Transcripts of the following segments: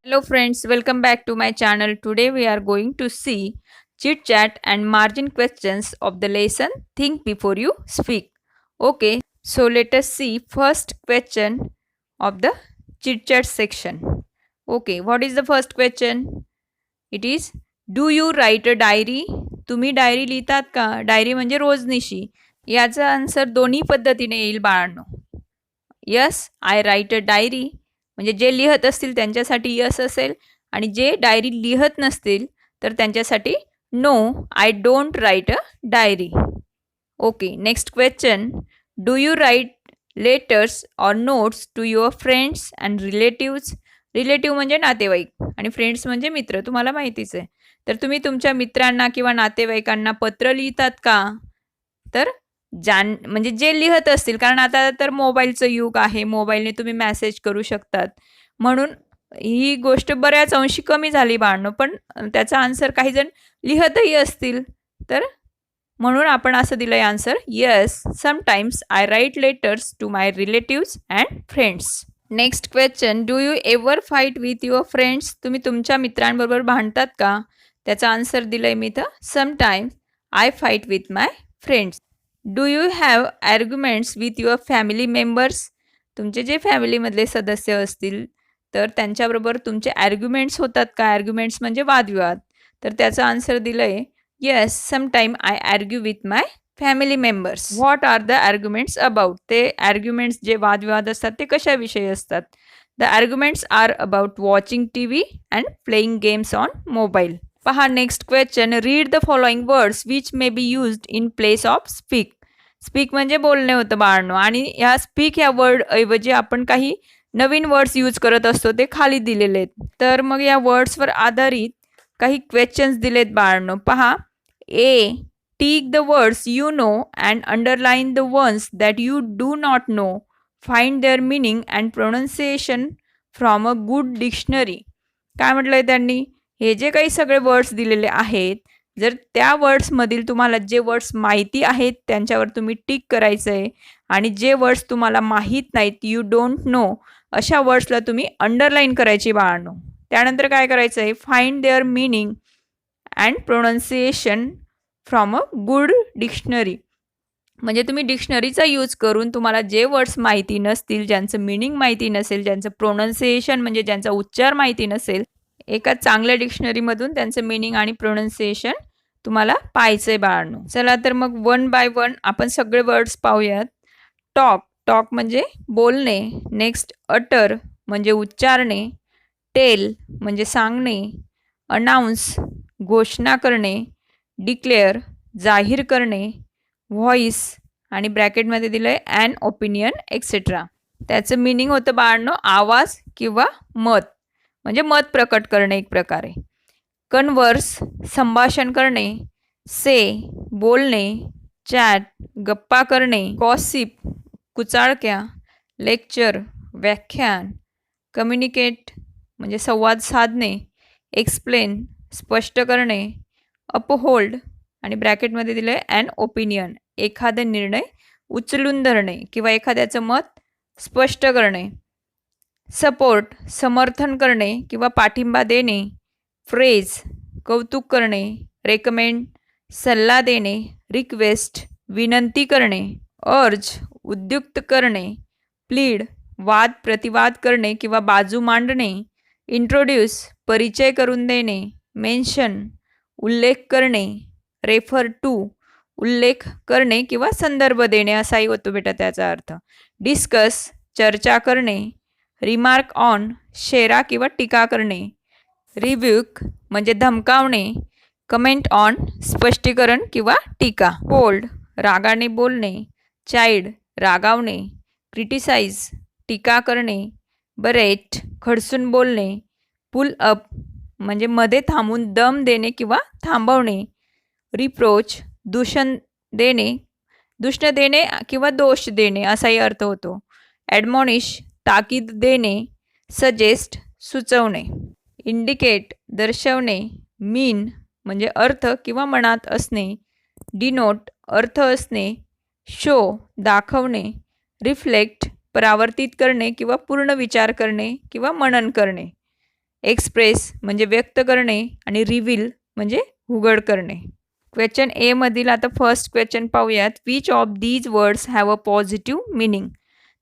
Hello friends, welcome back to my channel. Today we are going to see chit-chat and margin questions of the lesson Think Before You Speak. Okay, so let us see first question of the chit-chat section. Okay, what is the first question? It is, do you write a diary? तुम्ही diary लिहितात का? Diary म्हणजे रोजनिशी. याचा answer दोन्ही पद्धतीने येईल बाळांनो. Yes, I right a diary म्हणजे जे लिहत असतील त्यांच्यासाठी यस असेल आणि जे डायरी लिहत नसतील तर त्यांच्यासाठी no, I don't write a diary. Okay, next question, do you write letters or notes to your friends and relatives? Relative म्हणजे नातेवाईक आणि फ्रेंड्स म्हणजे मित्र, तुम्हाला माहितीच आहे. तर तुम्ही तुमच्या मित्रांना किंवा नातेवाईकांना पत्र लिहितात का? तर म्हणजे जे लिहत असतील, कारण आता तर मोबाईलचं युग आहे, मोबाईलने तुम्ही मेसेज करू शकतात, म्हणून ही गोष्ट बऱ्याच अंशी कमी झाली बाळांनो. पण त्याचा आन्सर काही जण लिहतही असतील, तर म्हणून आपण असं दिलंय answer, yes, sometimes I write letters to my relatives and friends. Next question, do you ever fight with your friends? तुम्ही तुमच्या मित्रांबरोबर भांडतात का? त्याचा आन्सर दिलंय मी इथं, sometimes I fight with my friends. Do you have arguments with your family members? तुमचे जे फॅमिलीमधले सदस्य असतील तर त्यांच्याबरोबर तुमचे आर्ग्युमेंट्स होतात का? आर्ग्युमेंट्स म्हणजे वादविवाद. तर त्याचा आन्सर दिलं आहे, yes, sometime I argue with my family members. What are the arguments about? ते आर्ग्युमेंट्स जे वादविवाद असतात ते कशाविषयी असतात? The arguments are about watching TV and playing games on mobile. पहा next question, read the following words which may be used in place of speak. Speak म्हणजे बोलणे होतं बाळांनो, आणि ह्या स्पीक ह्या वर्ड ऐवजी आपण काही नवीन वर्ड्स यूज करत असतो, ते खाली दिलेले आहेत. तर मग या वर्ड्सवर आधारित काही क्वेश्चन्स दिलेत बाळांनो. पहा, A, tick the words you know and underline the ones that you do not know. Find their meaning and pronunciation from a good dictionary. काय म्हटलंय त्यांनी? हे जे काही सगळे वर्ड्स दिलेले आहेत, जर त्या वर्ड्समधील तुम्हाला जे वर्ड्स माहिती आहेत त्यांच्यावर तुम्ही टिक करायचं आहे, आणि जे वर्ड्स तुम्हाला माहीत नाहीत, यू डोंट नो, अशा वर्ड्सला तुम्ही अंडरलाईन करायची बाळांनो. त्यानंतर काय करायचं आहे? Find their meaning and pronunciation from a good dictionary. म्हणजे तुम्ही डिक्शनरीचा यूज करून तुम्हाला जे वर्ड्स माहिती नसतील, ज्यांचं मिनिंग माहिती नसेल, ज्यांचं प्रोनाऊन्सिएशन म्हणजे ज्यांचा उच्चार माहिती नसेल, एका चांगल्या डिक्शनरीमधून त्यांचं मिनिंग आणि प्रोनाऊन्सिएशन तुम्हाला पाहायचं आहे बाळांनो. चला तर मग वन बाय वन आपण सगळे वर्ड्स पाहूयात. टॉक, टॉक म्हणजे बोलणे. नेक्स्ट, अटर म्हणजे उच्चारणे. टेल म्हणजे सांगणे. अनाउन्स घोषणा करणे. डिक्लेअर जाहीर करणे. व्हॉइस आणि ब्रॅकेटमध्ये दिलं आहे ॲन ओपिनियन एक्सेट्रा. त्याचं मिनिंग होतं बाळांनो आवाज किंवा मत, म्हणजे मत प्रकट करणे एक प्रकारे. कन्वर्स संभाषण करणे. से बोलणे. चॅट गप्पा करणे. गॉसिप कुचाळक्या. लेक्चर व्याख्यान. कम्युनिकेट म्हणजे संवाद साधणे. एक्सप्लेन स्पष्ट करणे. अपहोल्ड आणि ब्रॅकेटमध्ये दिलं आहे ॲन ओपिनियन एखादा निर्णय उचलून धरणे किंवा एखाद्याचं मत स्पष्ट करणे. सपोर्ट समर्थन करणे किंवा पाठिंबा देणे. फ्रेज कौतुक करणे. रेकमेंड सल्ला देणे. रिक्वेस्ट विनंती करणे. अर्ज उद्युक्त करणे. प्लीड वाद प्रतिवाद करणे किंवा बाजू मांडणे. इंट्रोड्यूस परिचय करून देणे. मेन्शन उल्लेख करणे. रेफर टू उल्लेख करणे किंवा संदर्भ देणे असाही होतो बेटा त्याचा अर्थ. डिस्कस चर्चा करणे. रिमार्क ऑन शेरा किंवा टीका करणे. रिब्यूक म्हणजे धमकावणे. कमेंट ऑन स्पष्टीकरण किंवा टीका. होल्ड रागाने बोलणे. चाइल्ड रागावणे. क्रिटिसाइज टीका करणे. बरेट खडसून बोलणे. पुल अप म्हणजे मध्ये थांबून दम देणे किंवा थांबवणे. रिप्रोच दूषण देणे किंवा दोष देणे असाही अर्थ होतो. ॲडमॉनिश ताकीद देणे. सजेस्ट सुचवणे. इंडिकेट दर्शवणे. मीन म्हणजे अर्थ किंवा मनात असणे. डिनोट अर्थ असणे, शो दाखवणे, रिफ्लेक्ट परावर्तित करणे किंवा पूर्ण विचार करणे किंवा मनन करणे, एक्सप्रेस म्हणजे व्यक्त करणे आणि रिव्हील म्हणजे उघड करणे. क्वेश्चन ए मधील आता फर्स्ट क्वेश्चन पाहूयात. Which of these words have a positive meaning.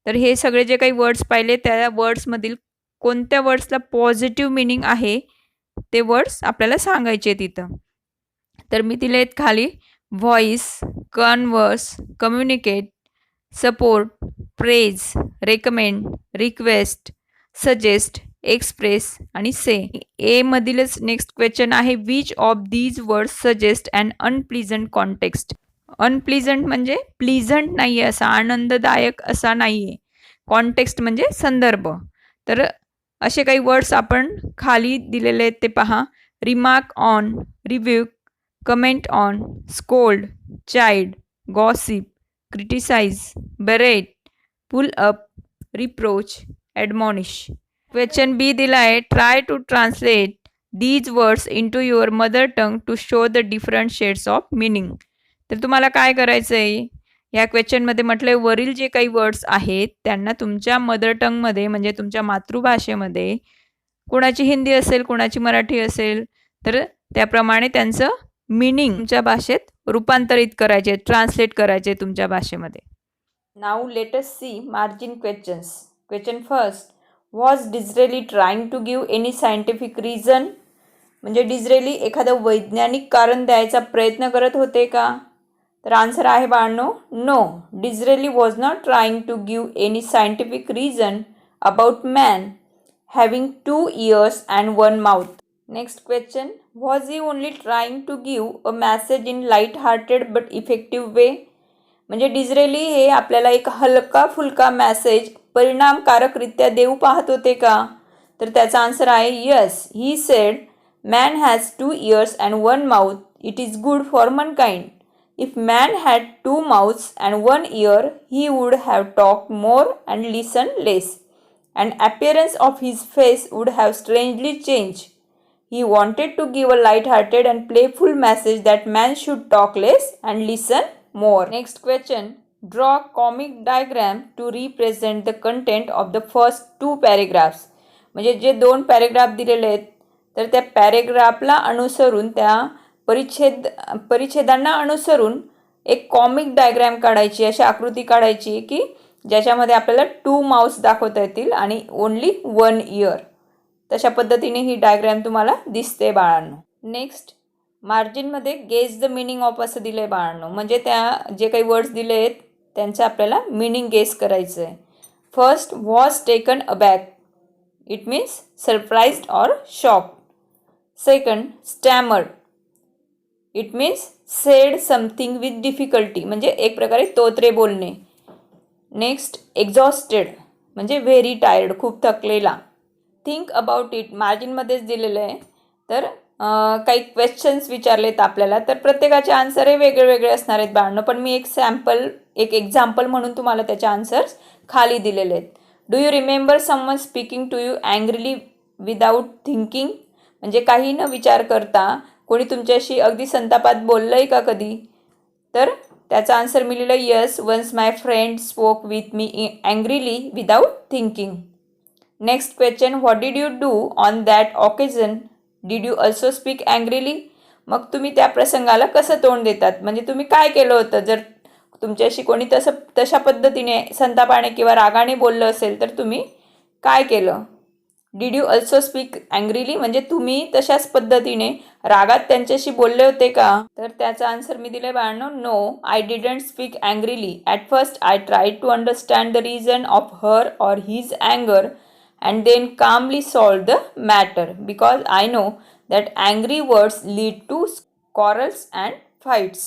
तर हे सगळे जे काही वर्ड्स पाहिले त्या वर्ड्समधील कोणत्या वर्ड्सला पॉझिटिव्ह मिनिंग आहे ते वर्ड्स आपल्याला सांगायचे तिथं. तर मी दिले आहेत खाली voice, converse, communicate, support, praise, recommend, request, suggest, express आणि से. ए मधीलच नेक्स्ट क्वेश्चन आहे. Which of these words suggest and unpleasant context. Unpleasant म्हणजे प्लीझंट नाही आहे, असा आनंददायक असा नाही आहे. कॉन्टेक्स्ट म्हणजे संदर्भ. तर असे काही वर्ड्स आपण खाली दिलेले आहेत ते पहा. Remark on, rebuke, comment on, scold, chide, gossip, criticise, berate, pull up, reproach, admonish. Question B दिला आहे. Try to translate these words into your mother tongue to show the different shades of meaning. तर तुम्हाला काय करायचं आहे, ह्या क्वेश्चनमध्ये म्हटलं आहे वरील जे काही वर्ड्स आहेत त्यांना तुमच्या मदर टंगमध्ये म्हणजे तुमच्या मातृभाषेमध्ये, कोणाची हिंदी असेल कोणाची मराठी असेल तर त्याप्रमाणे त्यांचं मिनिंग तुमच्या भाषेत रूपांतरित करायचे, ट्रान्सलेट करायचे तुमच्या भाषेमध्ये. Now let us see margin questions. Question first. Was Disraeli trying to give any scientific reason. म्हणजे डिझरेली एखादं वैज्ञानिक कारण द्यायचा प्रयत्न करत होते का. तर आन्सर आहे बाळांनो no. Disraeli was not trying to give any scientific reason about man having 2 ears and 1 mouth. Next question. Was he only trying to give a message in light hearted but effective way. म्हणजे Disraeli हे आपल्याला एक हलका फुलका message परिणामकारकरित्या देऊ पाहत होते का. तर त्याचा आन्सर आहे yes. He said man has 2 ears and 1 mouth. It is good for mankind. If man had 2 mouths and 1 ear he would have talked more and listened less, and appearance of his face would have strangely changed. He wanted to give a light-hearted and playful message that man should talk less and listen more. Next question. Draw a comic diagram to represent the content of the first 2 paragraphs. म्हणजे जे 2 paragraph दिलेले आहेत तर त्या पॅरेग्राफला अनुसरून त्या परिच्छेदांना अनुसरून एक कॉमिक डायग्राम काढायची, अशी आकृती काढायची की ज्याच्यामध्ये आपल्याला 2 माउस दाखवता येतील आणि ओनली 1 इयर. तशा पद्धतीने ही डायग्राम तुम्हाला दिसते बाळांनो. नेक्स्ट मार्जिनमध्ये गेस द मिनिंग ऑफ असं दिलं आहे बाळांनो. म्हणजे त्या जे काही वर्ड्स दिले आहेत त्यांचं आपल्याला मिनिंग गेस करायचं आहे. First, was taken aback. It means surprised or shocked. Second, stammered. It means said something with difficulty. म्हणजे एक प्रकारे तोत्रे बोलणे. नेक्स्ट, एक्झॉस्टेड म्हणजे व्हेरी टायर्ड, खूप थकलेला. थिंक अबाउट इट मार्जिनमध्येच दिलेलं आहे. तर काही क्वेश्चन्स विचारलेत आपल्याला तर प्रत्येकाचे आन्सर हे वेगळे वेगळे असणार आहेत बाळांनो. पण मी एक एक्झाम्पल म्हणून तुम्हाला त्याचे आन्सर्स खाली दिलेले आहेत. Do you remember someone speaking to you angrily without thinking. म्हणजे काही न विचार करता कोणी तुमच्याशी अगदी संतापात बोललं आहे का कधी. तर त्याचा आन्सर मी लिहिलं yes. Once my friend spoke with me angrily without thinking. Next question. What did you do on that occasion. Did you also speak angrily. मग तुम्ही त्या प्रसंगाला कसं तोंड देतात. म्हणजे तुम्ही काय केलं होतं. जर तुमच्याशी कोणी तशा पद्धतीने संतापाने किंवा रागाने बोललं असेल तर तुम्ही काय केलं. डिड यू ऑल्सो स्पीक अँग्रीली म्हणजे तुम्ही तशाच पद्धतीने रागात त्यांच्याशी बोलले होते का. तर त्याचा आन्सर मी दिले बाळांनो no. I didn't speak angrily. At first I try to understand the reason of her or his अँगर and then calmly solve the matter because I know that angry words lead to quarrels and fights.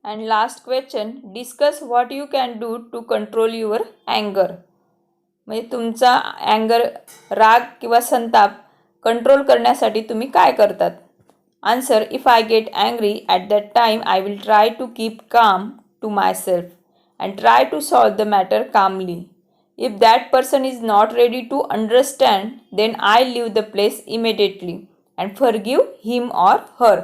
And last question. Discuss what you can do to control your anger. म्हणजे तुमचा राग किंवा संताप control करण्यासाठी तुम्ही काय करतात. Answer. If I get angry at that time I will try to keep calm to my self and try to solve the matter calmly. If that person is not ready to understand, then I leave the place immediately and forgive him or her.